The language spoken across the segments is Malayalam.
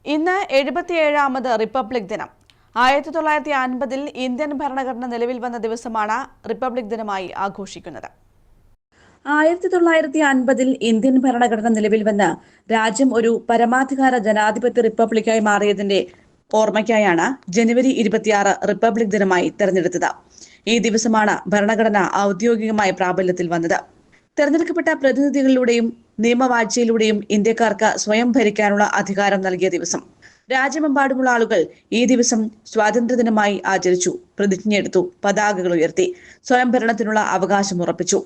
ഇന്ന് 77ാമത് റിപ്പബ്ലിക് ദിനം. 1950-ൽ ഇന്ത്യൻ ഭരണഘടന നിലവിൽ വന്ന ദിവസമാണ് റിപ്പബ്ലിക് ദിനമായി ആഘോഷിക്കുന്നത്. 1950-ൽ ഇന്ത്യൻ ഭരണഘടന നിലവിൽ വന്ന രാജ്യം ഒരു പരമാധികാര ജനാധിപത്യ റിപ്പബ്ലിക്കായി മാറിയതിന്റെ ഓർമ്മയ്ക്കായാണ് ജനുവരി 26 റിപ്പബ്ലിക് ദിനമായി തെരഞ്ഞെടുത്തത്. ഈ ദിവസമാണ് ഭരണഘടന ഔദ്യോഗികമായി പ്രാബല്യത്തിൽ വന്നത്. തെരഞ്ഞെടുക്കപ്പെട്ട പ്രതിനിധികളിലൂടെയും നിയമവാഴ്ചയിലൂടെയും ഇന്ത്യക്കാർക്ക് സ്വയം ഭരിക്കാനുള്ള അധികാരം നൽകിയ ദിവസം. രാജ്യമെമ്പാടുമുള്ള ആളുകൾ ഈ ദിവസം സ്വാതന്ത്ര്യദിനമായി ആചരിച്ചു, പ്രതിജ്ഞയെടുത്തു, പതാകകൾ ഉയർത്തി, സ്വയംഭരണത്തിനുള്ള അവകാശം ഉറപ്പിച്ചു.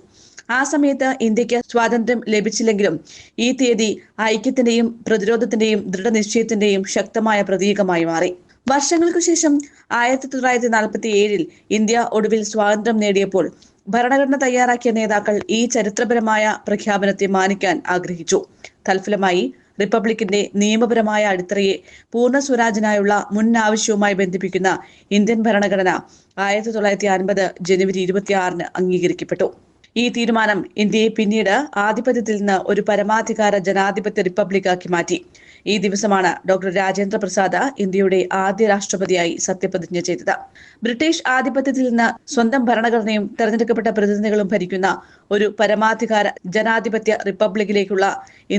ആ സമയത്ത് ഇന്ത്യക്ക് സ്വാതന്ത്ര്യം ലഭിച്ചില്ലെങ്കിലും ഈ തീയതി ഐക്യത്തിന്റെയും പ്രതിരോധത്തിന്റെയും ദൃഢനിശ്ചയത്തിന്റെയും ശക്തമായ പ്രതീകമായി മാറി. വർഷങ്ങൾക്കു ശേഷം 1947-ൽ ഇന്ത്യ ഒടുവിൽ സ്വാതന്ത്ര്യം നേടിയപ്പോൾ ഭരണഘടന തയ്യാറാക്കിയ നേതാക്കൾ ഈ ചരിത്രപരമായ പ്രഖ്യാപനത്തെ മാനിക്കാൻ ആഗ്രഹിച്ചു. തൽഫലമായി റിപ്പബ്ലിക്കിന്റെ നിയമപരമായ അടിത്തറയെ പൂർണ്ണ സ്വരാജിനായുള്ള മുൻ ആവശ്യവുമായി ബന്ധിപ്പിക്കുന്ന ഇന്ത്യൻ ഭരണഘടന 1950 ജനുവരി 26 അംഗീകരിക്കപ്പെട്ടു. ഈ തീരുമാനം ഇന്ത്യയെ പിന്നീട് ആധിപത്യത്തിൽ നിന്ന് ഒരു പരമാധികാര ജനാധിപത്യ റിപ്പബ്ലിക്കാക്കി മാറ്റി. ഈ ദിവസമാണ് ഡോക്ടർ രാജേന്ദ്ര പ്രസാദ് ഇന്ത്യയുടെ ആദ്യ രാഷ്ട്രപതിയായി സത്യപ്രതിജ്ഞ ചെയ്തത്. ബ്രിട്ടീഷ് ആധിപത്യത്തിൽ നിന്ന് സ്വന്തം ഭരണഘടനയും തെരഞ്ഞെടുക്കപ്പെട്ട പ്രതിനിധികളും ഭരിക്കുന്ന ഒരു പരമാധികാര ജനാധിപത്യ റിപ്പബ്ലിക്കിലേക്കുള്ള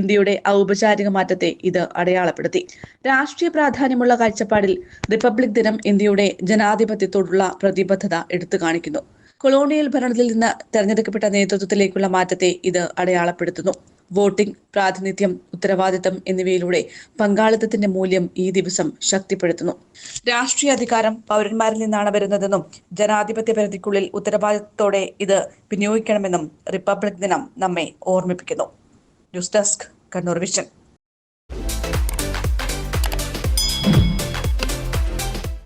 ഇന്ത്യയുടെ ഔപചാരിക മാറ്റത്തെ ഇത് അടയാളപ്പെടുത്തി. രാഷ്ട്രീയ പ്രാധാന്യമുള്ള കാഴ്ചപ്പാടിൽ റിപ്പബ്ലിക് ദിനം ഇന്ത്യയുടെ ജനാധിപത്യത്തോടുള്ള പ്രതിബദ്ധത എടുത്തു കാണിക്കുന്നു. കൊളോണിയൽ ഭരണത്തിൽ നിന്ന് തെരഞ്ഞെടുക്കപ്പെട്ട നേതൃത്വത്തിലേക്കുള്ള മാറ്റത്തെ ഇത് അടയാളപ്പെടുത്തുന്നു. വോട്ടിംഗ്, പ്രാതിനിധ്യം, ഉത്തരവാദിത്തം എന്നിവയിലൂടെ പങ്കാളിത്തത്തിന്റെ മൂല്യം ഈ ദിവസം ശക്തിപ്പെടുത്തുന്നു. രാഷ്ട്രീയ അധികാരം പൗരന്മാരിൽ നിന്നാണ് വരുന്നതെന്നും ജനാധിപത്യ പരിധിക്കുള്ളിൽ ഉത്തരവാദിത്തത്തോടെ ഇത് വിനിയോഗിക്കണമെന്നും റിപ്പബ്ലിക് ദിനം നമ്മെ ഓർമ്മിപ്പിക്കുന്നു. News desk, Kannur vision.